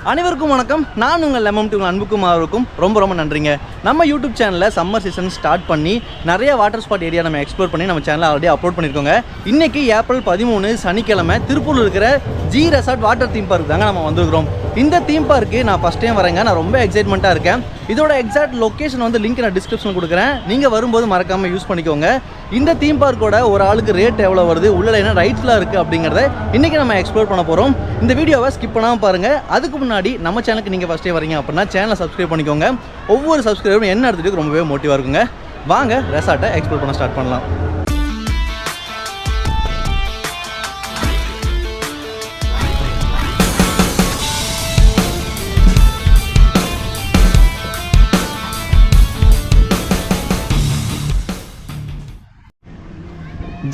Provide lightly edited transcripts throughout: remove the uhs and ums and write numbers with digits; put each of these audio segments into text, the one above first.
அனைவருக்கும் வணக்கம். நான் உங்கள் லெமன் உங்கள் அன்புக்கும் அவருக்கும் ரொம்ப நன்றிங்க. நம்ம யூடியூப் சேனலில் சம்மர் சீசன் ஸ்டார்ட் பண்ணி நிறைய வாட்டர் ஸ்பாட் ஏரியா நம்ம எக்ஸ்ப்ளோர் பண்ணி நம்ம சேனலில் ஆல்ரெடி அப்லோட் பண்ணியிருக்கோங்க. இன்றைக்கி ஏப்ரல் 13 சனிக்கிழமை திருப்பூரில் இருக்கிற G resort water theme park தாங்க நம்ம வந்துருக்கிறோம். இந்த தீம் பார்க்கு நான் ஃபஸ்ட் டைம் வரேங்க. நான் ரொம்ப எக்ஸைட்மெண்ட்டாக இருக்கேன். இதோட எக்ஸாக்ட் லொக்கேஷன் வந்து லிங்க் நான் டிஸ்கிரிப்ஷன் கொடுக்குறேன். நீங்கள் வரும்போது மறக்காமல் யூஸ் பண்ணிக்கோங்க. இந்த தீம் பார்க்கோட ஒரு ஆளுக்கு ரேட் எவ்வளோ வருது, உள்ள என்ன ரைட்ஸ்லாம் இருக்குது அப்படிங்கிறத இன்றைக்கி நம்ம எக்ஸ்ப்ளோர் பண்ண போகிறோம். இந்த வீடியோவை ஸ்கிப் பண்ணாமல் பாருங்கள். அதுக்கு முன்னாடி நம்ம சேனலுக்கு நீங்கள் ஃபஸ்ட்டே வரீங்க அப்படின்னா சேனலை சப்ஸ்கிரைப் பண்ணிக்கோங்க. ஒவ்வொரு சப்ஸ்கிரைபரும் என்ன எடுத்துகிட்டு ரொம்பவே மோட்டிவாக இருக்குங்க. வாங்க ரெசார்ட்டை எக்ஸ்ப்ளோர் பண்ண ஸ்டார்ட் பண்ணலாம்.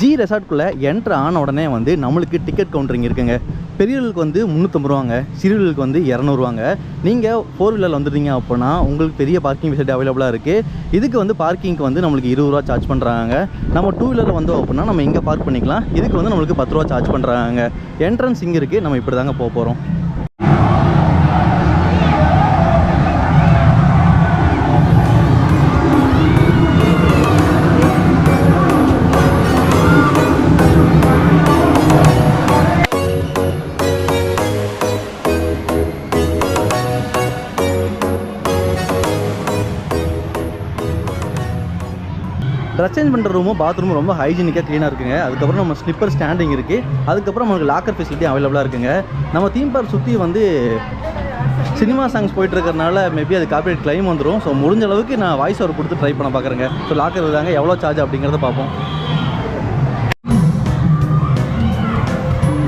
ஜி ரெசார்ட்குள்ளே என்ட்ரு ஆன உடனே வந்து நம்மளுக்கு டிக்கெட் கவுண்டரிங் இருக்குங்க. பெரியவர்களுக்கு வந்து 350 ரூபாங்க, சிறுவர்களுக்கு வந்து 200 ரூபாங்க. நீங்கள் 4 வீலரில் வந்துட்டீங்க அப்படின்னா உங்களுக்கு பெரிய பார்க்கிங் ஃபெசிலிட்டி அவைலபிளாக இருக்குது. இதுக்கு வந்து பார்க்கிங்க்கு வந்து நம்மளுக்கு 20 ரூபா சார்ஜ் பண்ணுறாங்க. நம்ம 2 வீலரில் வந்தோம் அப்படின்னா நம்ம இங்கே பார்க் பண்ணிக்கலாம். இதுக்கு வந்து நம்மளுக்கு 10 ரூபா சார்ஜ் பண்ணுறாங்க. என்ட்ரன்ஸ் இங்கே இருக்குது. நம்ம இப்படி தாங்க போக போகிறோம். ட்ரெஸ் சேஞ்ச் பண்ணுற ரூமும் பாத்ரூமும் ரொம்ப ஹைஜீனிக்காக க்ளீனாக இருக்குங்க. அதுக்கப்புறம் நம்ம ஸ்லிப்பர் ஸ்டாண்டிங் இருக்குது. அதுக்கப்புறம் நமக்கு லாக்கர் ஃபெசிலிட்டி அவைலபிளாக இருக்குங்க. நம்ம தீம் பார்க் சுற்றி வந்து சினிமா சாங்ஸ் போயிட்டுருக்கறனால மேபி அது காப்பிரைட் கிளைம் வந்துடும். ஸோ முடிஞ்ச அளவுக்கு நான் வாய்ஸ் ஓவர் கொடுத்து ட்ரை பண்ண பார்க்குறேங்க. ஸோ லாக்கர் இருந்தாங்க எவ்வளோ சார்ஜ் அப்படிங்கிறத பார்ப்போம்.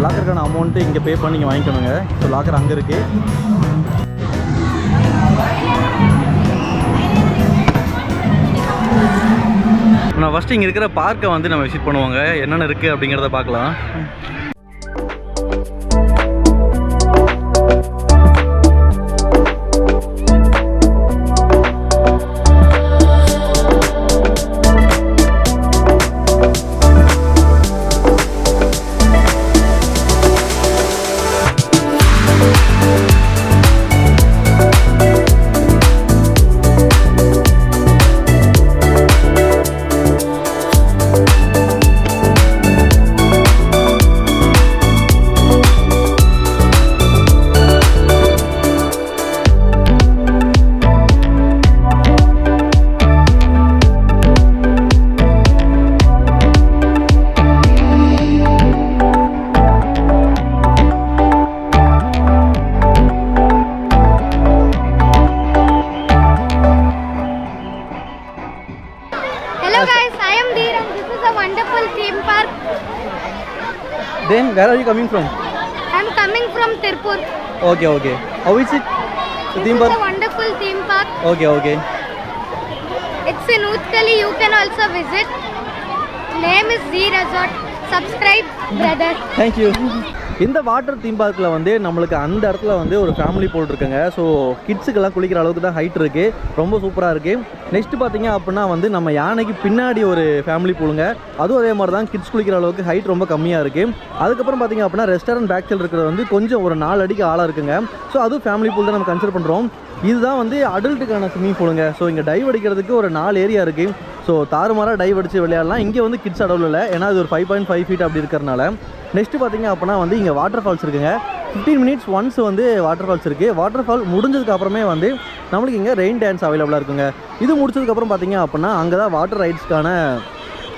லாக்கருக்கான அமௌண்ட்டு இங்கே பே பண்ணி நீங்கள் வாங்கிக்கணுங்க. ஸோ லாக்கர் அங்கே இருக்குது. நான் ஃபஸ்ட்டு இங்கே இருக்கிற பார்க்கை வந்து நம்ம விசிட் பண்ணுவாங்க. என்னென்ன இருக்குது அப்படிங்கிறத பார்க்கலாம். Then where are you coming from? I'm coming from Tirupur. Okay. How is it? The theme park? It's a wonderful theme park. Okay. It's in Utkali. You can also visit. Name is Z Resort. Subscribe, brother. Thank you. இந்த water theme பார்க்கில் வந்து நம்மளுக்கு அந்த இடத்துல வந்து ஒரு family pool இருக்குங்க. So கிட்ஸுக்கெல்லாம் குளிக்கிற அளவுக்கு தான் ஹைட் இருக்குது. ரொம்ப சூப்பராக இருக்குது. நெக்ஸ்ட்டு பார்த்தீங்க அப்படின்னா வந்து நம்ம யானைக்கு பின்னாடி ஒரு ஃபேமிலி பூலுங்க. அதுவும் அதே மாதிரி தான் கிட்ஸ் குளிக்கிற அளவுக்கு ஹைட் ரொம்ப கம்மியாக இருக்குது. அதுக்கப்புறம் பார்த்தீங்க அப்படின்னா ரெஸ்டாரண்ட் பேக் சைடு இருக்கிறது வந்து கொஞ்சம் ஒரு 4 அடிக்கு ஆழம் இருக்குங்க. ஸோ அதுவும் ஃபேமிலி பூல் தான் நம்ம கன்சிடர் பண்ணுறோம். இதுதான் வந்து அடல்ட்டுக்கான ஸ்விம்மிங் பூலுங்க. ஸோ இங்கே டைவ் அடிக்கிறதுக்கு ஒரு 4 ஏரியா இருக்குது. ஸோ தாறுமாறாக டைவ் அடித்து விளையாடலாம். இங்கே வந்து கிட்ஸ் அடவுல் இல்லை, ஏன்னா அது ஒரு 5.5 ஃபீட் அப்படி இருக்கிறனால. நெக்ஸ்ட்டு பார்த்தீங்க அப்படின்னா வந்து இங்கே வாட்டர் ஃபால்ஸ் இருக்குங்க. 15 மினிட்ஸ் ஒன்ஸ் வந்து வாட்டர் ஃபால்ஸ் இருக்குது. வாட்டர் ஃபால் முடிஞ்சதுக்கு அப்புறமே வந்து நம்மளுக்கு இங்கே ரெயின் டான்ஸ் அவைலபிளாக இருக்குங்க. இது முடிச்சதுக்கப்புறம் பார்த்தீங்க அப்படின்னா அங்கே தான் வாட்டர் ரைட்ஸ்க்கான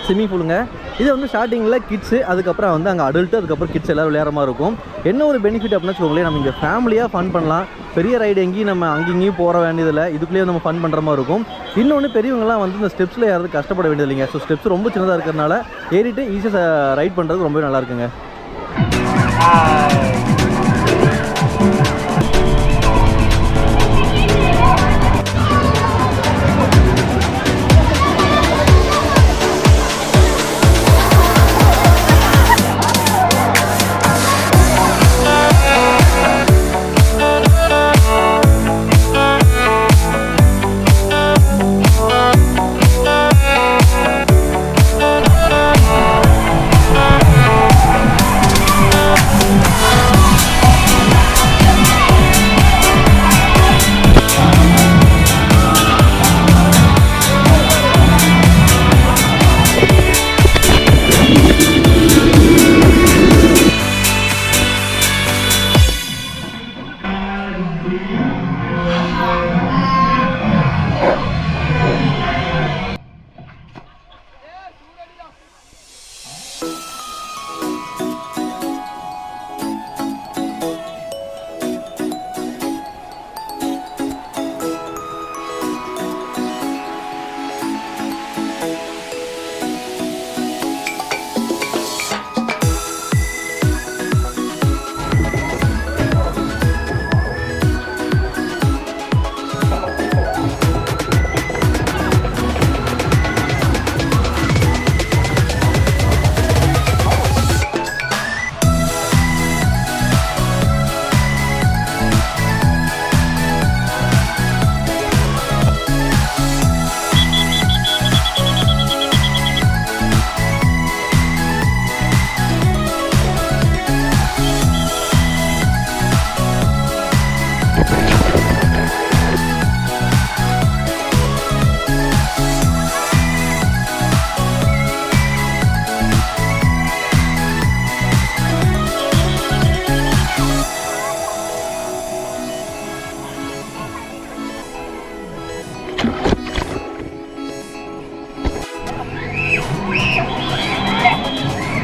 ஸ்விம்மிங் பூலுங்க. இது வந்து ஸ்டார்டிங்கில் கிட்ஸு, அதுக்கப்புறம் வந்து அங்கே அடல்ட்டு, அதுக்கப்புறம் கிட்ஸ் எல்லோரும் விளையாடுற மாதிரி இருக்கும். என்ன ஒரு பெனிஃபிட் அப்படின்னா வச்சுக்கோங்களேன், நம்ம இங்கே ஃபேமிலியாக ஃபன் பண்ணலாம். பெரிய ரைடு எங்கேயும் நம்ம அங்கேயும் போகிற வேண்டியதில்லை. இதுக்குள்ளேயே நம்ம ஃபன் பண்ணுற மாதிரி இருக்கும். இன்னொன்று பெரியவங்களாம் வந்து இந்த ஸ்டெப்ஸில் யாராவது கஷ்டப்பட வேண்டியது இல்லைங்க. ஸோ ஸ்டெப்ஸ் ரொம்ப சின்னதாக இருக்கிறதுனால ஏறிட்டு ஈஸியாக ரைட் பண்ணுறதுக்கு ரொம்பவே நல்லா இருக்குங்க.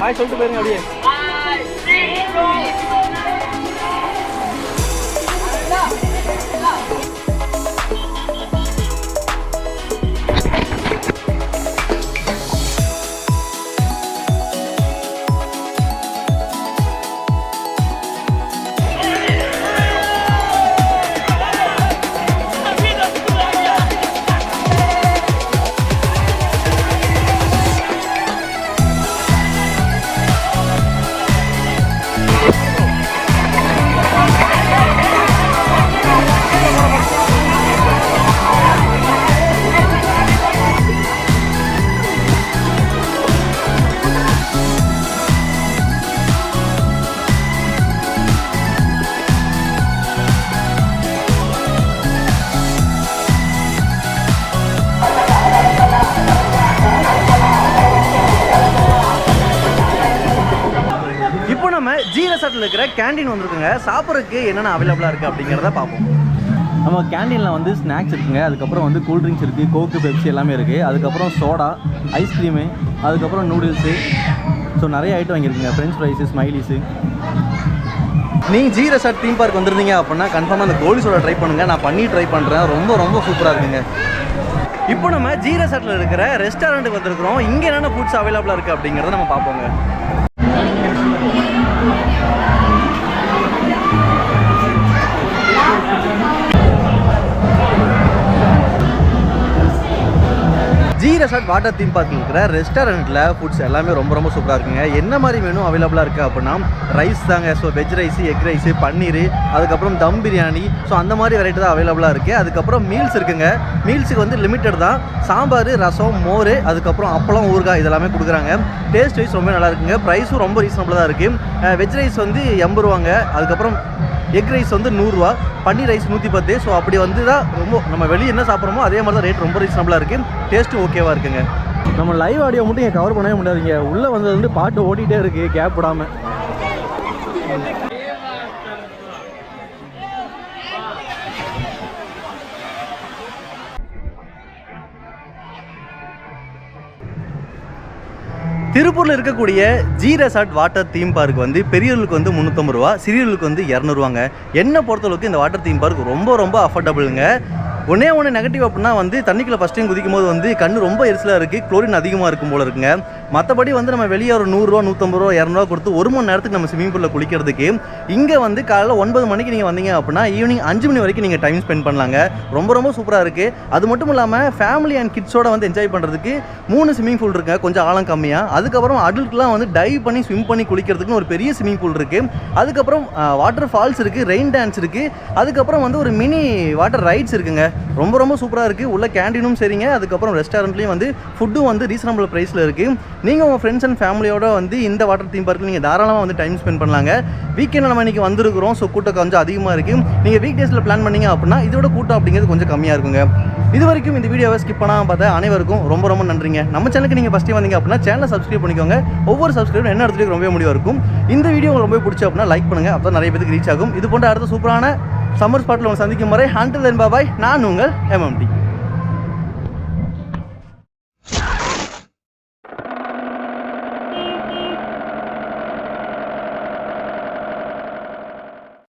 பாய் சொல்லிட்டு போயிருங்க அப்படியே. ஜி ரெசார்ட்டில் இருக்கிற கேண்டீன் வந்துருக்குங்க. சாப்பிட்றதுக்கு என்னென்ன அவைலபிளாக இருக்குது அப்படிங்கிறத பார்ப்போம். நம்ம கேண்டீனில் வந்து ஸ்நாக்ஸ் இருக்குங்க, அதுக்கப்புறம் வந்து கூல்ட்ரிங்க்ஸ் இருக்குது, கோக்கு பெப்சி எல்லாமே இருக்குது, அதுக்கப்புறம் சோடா, ஐஸ்கிரீமு, அதுக்கப்புறம் நூடுல்ஸு, ஸோ நிறைய ஐட்டம் வாங்கியிருக்குங்க. French fries, smileys. நீங்கள் ஜி ரெசார்ட் தீம் பார்க் வந்துருந்தீங்க அப்படின்னா கன்ஃபார்மாக அந்த கோலி சோடா ட்ரை பண்ணுங்கள். நான் பண்ணி ட்ரை பண்ணுறேன், ரொம்ப ரொம்ப சூப்பராக இருக்குங்க. இப்போ நம்ம ஜி ரெசார்ட்டில் இருக்கிற ரெஸ்டாரண்ட்டுக்கு வந்திருக்கிறோம். இங்கே என்னென்ன ஃபுட்ஸ் அவைலபிளாக இருக்குது அப்படிங்கிறத நம்ம பார்ப்போங்க. ஜி ரெசார்ட் வாட்டர் தீம் பார்க்கில் இருக்கிற ரெஸ்டாரண்ட்டில் ஃபுட்ஸ் எல்லாமே ரொம்ப ரொம்ப சூப்பராக இருக்குங்க. என்ன மாதிரி மெனு அவைலபிளாக இருக்குது அப்படின்னா ரைஸ் தாங்க. So veg rice, egg rice, paneer, அதுக்கப்புறம் தம் பிரியாணி, ஸோ அந்த மாதிரி வெரைட்டி தான் அவைலபிளாக இருக்குது. அதுக்கப்புறம் மீல்ஸ் இருக்குங்க. மீல்ஸுக்கு வந்து லிமிட்டட் தான். சாம்பார், ரசம், மோர், அதுக்கப்புறம் அப்பளம், ஊறுகாய் இதெல்லாமே கொடுக்குறாங்க. டேஸ்ட் வைஸ் ரொம்ப நல்லா இருக்குங்க. ப்ரைஸும் ரொம்ப ரீசனபிளாக தான் இருக்குது. வெஜ் ரைஸ் வந்து 80 ரூபாங்க. அதுக்கப்புறம் எக் ரைஸ் வந்து 100 ரூபா, பன்னீர் ரைஸ் 110. ஸோ அப்படி வந்து தான் ரொம்ப நம்ம வெளியே என்ன சாப்பிட்றோமோ அதே மாதிரி தான் ரேட் ரொம்ப ரீசனபிளாக இருக்குது. டேஸ்ட்டும் ஓகேவாக இருக்குங்க. நம்ம லைவ் ஆடியோ மட்டும் இங்கே கவர் பண்ணவே முடியாதுங்க. உள்ளே வந்தது வந்து பாட்டு ஓடிட்டே இருக்குது கேப் விடாமல். திருப்பூரில் இருக்கக்கூடிய G resort water theme park வந்து பெரியவர்களுக்கு வந்து 350 ரூபா, சிறியவர்களுக்கு வந்து 200 ரூபாங்க. என்னை பொறுத்தளவுக்கு இந்த வாட்டர் தீம் பார்க் ரொம்ப ரொம்ப அஃபோர்டபுளுங்க. ஒன்றே நெகட்டிவ் அப்படின்னா வந்து தண்ணிக்குள்ளே ஃபஸ்ட் டைம் குதிக்கும் போது வந்து கண்ணு ரொம்ப எரிச்சலாக இருக்குது, குளோரின் அதிகமாக இருக்கும் போல இருக்குங்க. மற்றபடி வந்து நம்ம வெளியே ஒரு 100 ரூபா, 150 ரூபா, 200 ரூபா கொடுத்து 1 மணி நேரத்துக்கு நம்ம ஸ்விமிங் பூலில் குளிக்கிறதுக்கு இங்கே வந்து காலையில் 9 மணிக்கு நீங்கள் வந்தீங்க அப்படின்னா ஈவினிங் 5 மணி வரைக்கும் நீங்கள் டைம் ஸ்பெண்ட் பண்ணலாங்க. ரொம்ப ரொம்ப சூப்பராக இருக்குது. அது மட்டும் இல்லாமல் ஃபேமிலி அண்ட் கிட்ஸோட வந்து என்ஜாய் பண்ணுறதுக்கு 3 ஸ்விமிங் பூல் இருக்குங்க, கொஞ்சம் ஆழம் கம்மியாக. அதுக்கப்புறம் அடல்ட்லாம் வந்து டைவ் பண்ணி ஸ்விம் பண்ணி குளிக்கிறதுக்குன்னு ஒரு பெரிய ஸ்விமிங் பூல் இருக்குது. அதுக்கப்புறம் வாட்டர் ஃபால்ஸ் இருக்குது, ரெயின் டான்ஸ் இருக்குது, அதுக்கப்புறம் வந்து ஒரு மினி வாட்டர் ரைட்ஸ் இருக்குங்க. ரொம்ப ரொம்ப சூப்பராக இருக்குது. உள்ள கேண்டீனும் சரிங்க, அதுக்கப்புறம் ரெஸ்டாரண்ட்லேயும் வந்து ஃபுட்டும் வந்து ரீசனபிள் ப்ரைஸில் இருக்குது. நீங்கள் உங்கள் ஃப்ரெண்ட்ஸ் அண்ட் ஃபேமிலியோட வந்து இந்த வாட்டர் தீம் பார்க்கில் நீங்கள் தாராளமாக வந்து டைம் ஸ்பெண்ட் பண்ணலாங்க. வீக்கெண்டில் நம்ம இன்றைக்கி வந்திருக்கிறோம், ஸோ கூட்டம் கொஞ்சம் அதிகமாக இருக்குது. நீங்கள் வீக் டேஸில் பிளான் பண்ணிங்க அப்படின்னா இதோட கூட்டம் அப்படிங்கிறது கொஞ்சம் கம்மியாக இருக்குங்க. இது வரைக்கும் இந்த வீடியோவை ஸ்கிப் பண்ணாமல் பார்த்தா அனைவருக்கும் ரொம்ப ரொம்ப நன்றிங்க. நம்ம சேனலுக்கு நீங்கள் ஃபஸ்ட்டு வந்தீங்க அப்படின்னா சேனலை சப்ஸ்கிரைப் பண்ணிக்கோங்க. ஒவ்வொரு சப்ஸ்கிரைபரும் என்ன இடத்துலையும் ரொம்ப முடிவாக இருக்கும். இந்த வீடியோ உங்களுக்கு ரொம்ப பிடிச்சி அப்படின்னா லைக் பண்ணுங்கள், அப்போ தான் நிறைய பேருக்கு ரீச் ஆகும். இது போன்ற அடுத்த சூப்பரான சம்மர் ஸ்பாட்டில் உங்களை சந்திக்கும் வரை ஹாண்டில் தென் பாபாய். நான் உங்கள் MMD.